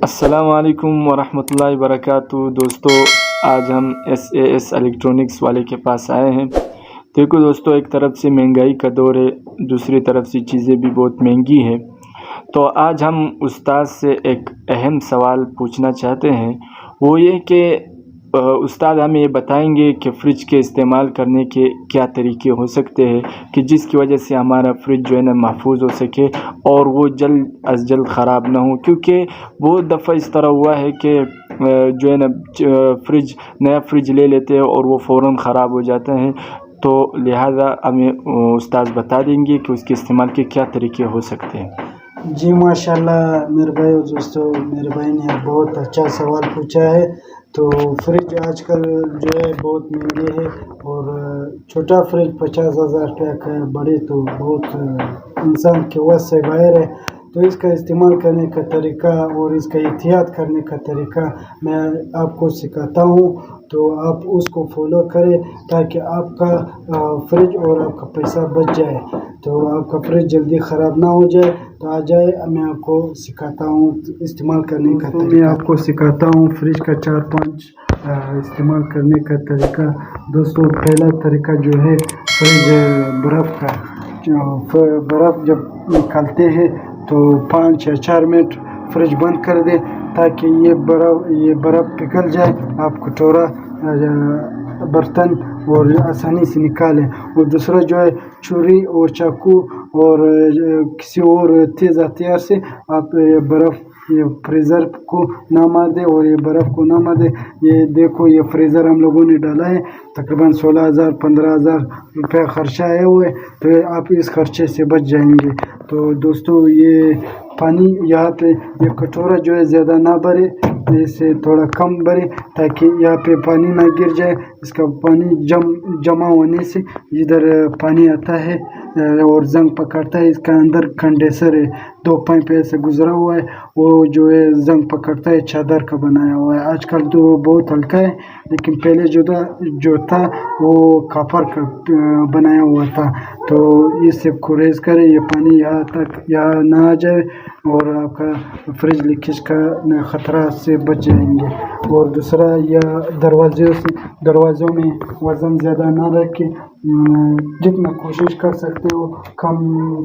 السلام علیکم ورحمۃ اللہ وبرکاتہ۔ دوستو، آج ہم SAS الیکٹرانکس والے کے پاس آئے ہیں۔ دیکھو دوستو، ایک طرف سے مہنگائی کا دور ہے، دوسری طرف سے چیزیں بھی بہت مہنگی ہیں۔ تو آج ہم استاد سے ایک اہم سوال پوچھنا چاہتے ہیں، وہ یہ کہ استاد ہمیں یہ بتائیں گے کہ فریج کے استعمال کرنے کے کیا طریقے ہو سکتے ہیں کہ جس کی وجہ سے ہمارا فریج جو ہے نا محفوظ ہو سکے اور وہ جلد از جلد خراب نہ ہو، کیونکہ بہت دفعہ اس طرح ہوا ہے کہ جو ہے نا نیا فریج لے لیتے ہیں اور وہ فوراً خراب ہو جاتا ہے۔ تو لہٰذا ہمیں استاد بتا دیں گے کہ اس کے استعمال کے کیا طریقے ہو سکتے ہیں۔ جی ماشاءاللہ میرے بھائی اور دوستو، میرے بھائی نے بہت اچھا سوال پوچھا ہے۔ تو فریج آج کل جو ہے بہت مہنگے ہے، اور چھوٹا فریج 50,000 روپے کا ہے، بڑے تو بہت انسان کے وس سے باہر ہے۔ تو اس کا استعمال کرنے کا طریقہ اور اس کا احتیاط کرنے کا طریقہ میں آپ کو سکھاتا ہوں، تو آپ اس کو فالو کریں تاکہ آپ کا فریج اور آپ کا پیسہ بچ جائے، تو آپ کا فریج جلدی خراب نہ ہو جائے۔ تو آ جائے، میں آپ کو سکھاتا ہوں استعمال کرنے کا طریقہ۔ میں آپ کو سکھاتا ہوں فریج کا 4-5 استعمال کرنے کا طریقہ۔ دوستو، پہلا طریقہ جو ہے فریج برف کا، برف جب نکالتے ہیں تو 5 یا 4 منٹ فریج بند کر دیں تاکہ یہ برف پگھل جائے، آپ کٹورا برتن اور آسانی سے نکالیں۔ اور دوسرا جو ہے چھری اور چاقو اور کسی اور تیز ہتھیار سے آپ یہ فریزر کو نہ مار دیں اور یہ برف کو نہ مار دیں۔ یہ دیکھو، یہ فریزر ہم لوگوں نے ڈالا ہے، تقریباً 16,000-15,000 روپے خرچہ آئے ہوئے، تو آپ اس خرچے سے بچ جائیں گے۔ تو دوستو، یہ پانی یہاں پہ یہ کٹورا جو ہے زیادہ نہ بھرے، اسے تھوڑا کم بھرے تاکہ یہاں پہ پانی نہ گر جائے۔ اس کا پانی جمع ہونے سے ادھر پانی آتا ہے اور زنگ پکڑتا ہے۔ اس کا اندر کنڈینسر ہے، 2 پائپ سے گزرا ہوا ہے، وہ جو ہے زنگ پکڑتا ہے، چادر کا بنایا ہوا ہے۔ آج کل تو بہت ہلکا ہے، لیکن پہلے جو تھا وہ کاپر کا بنایا ہوا تھا۔ تو اس سے کو ریز کرے، یہ پانی یہاں نہ آ جائے اور آپ کا فریج لیکیج کا خطرہ سے بچ جائیں گے۔ اور دوسرا، یہ دروازوں میں وزن زیادہ نہ رکھے، جتنا کوشش کر سکتے ہو کم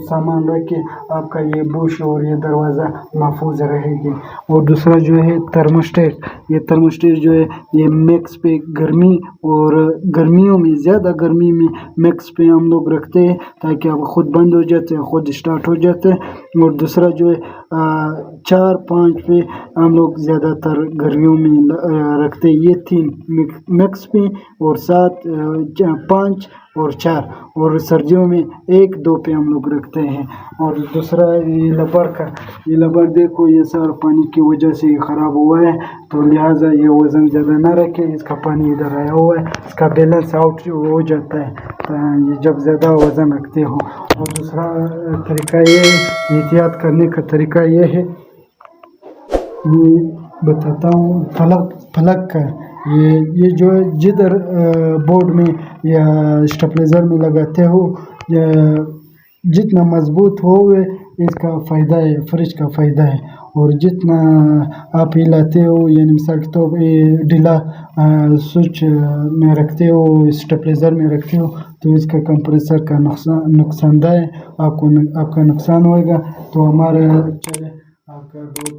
سامان رکھ کے آپ کا یہ بوش اور یہ دروازہ محفوظ رہے گی۔ اور دوسرا جو ہے تھرموسٹیٹ، یہ تھرموسٹیٹ جو ہے یہ میکس پہ گرمی اور گرمیوں میں، زیادہ گرمی میں میکس پہ ہم لوگ رکھتے ہیں تاکہ اب خود بند ہو جاتے ہیں، خود اسٹارٹ ہو جاتے ہیں۔ اور دوسرا جو ہے 4-5 پہ ہم لوگ زیادہ تر گرمیوں میں رکھتے ہیں، یہ 3 میکس پہ، اور 7 5 اور 4، اور سردیوں میں 1-2 پہ ہم لوگ رکھتے ہیں۔ اور دوسرا یہ لبر دیکھو، یہ سارا پانی کی وجہ سے یہ خراب ہوا ہے، تو لہٰذا یہ وزن زیادہ نہ رکھے، اس کا پانی ادھر آیا ہوا ہے، اس کا بیلنس آؤٹ ہو جاتا ہے جب زیادہ وزن رکھتے ہو۔ اور دوسرا طریقہ یہ ہے، احتیاط کرنے کا طریقہ یہ ہے، یہ بتاتا ہوں پلگ کا۔ یہ جو ہے جدھر بورڈ میں یا اسٹیبلائزر میں لگاتے ہو، جتنا مضبوط ہو اس کا فائدہ ہے، فریج کا فائدہ ہے۔ اور جتنا آپ ہلاتے ہو، یعنی مثال کے طور پہ ڈھیلا سوئچ میں رکھتے ہو، اسٹیبلائزر میں رکھتے ہو، تو اس کا کمپریسر کا نقصان دہ ہے، آپ کا نقصان ہوئے گا۔ تو ہمارا آپ کا بہت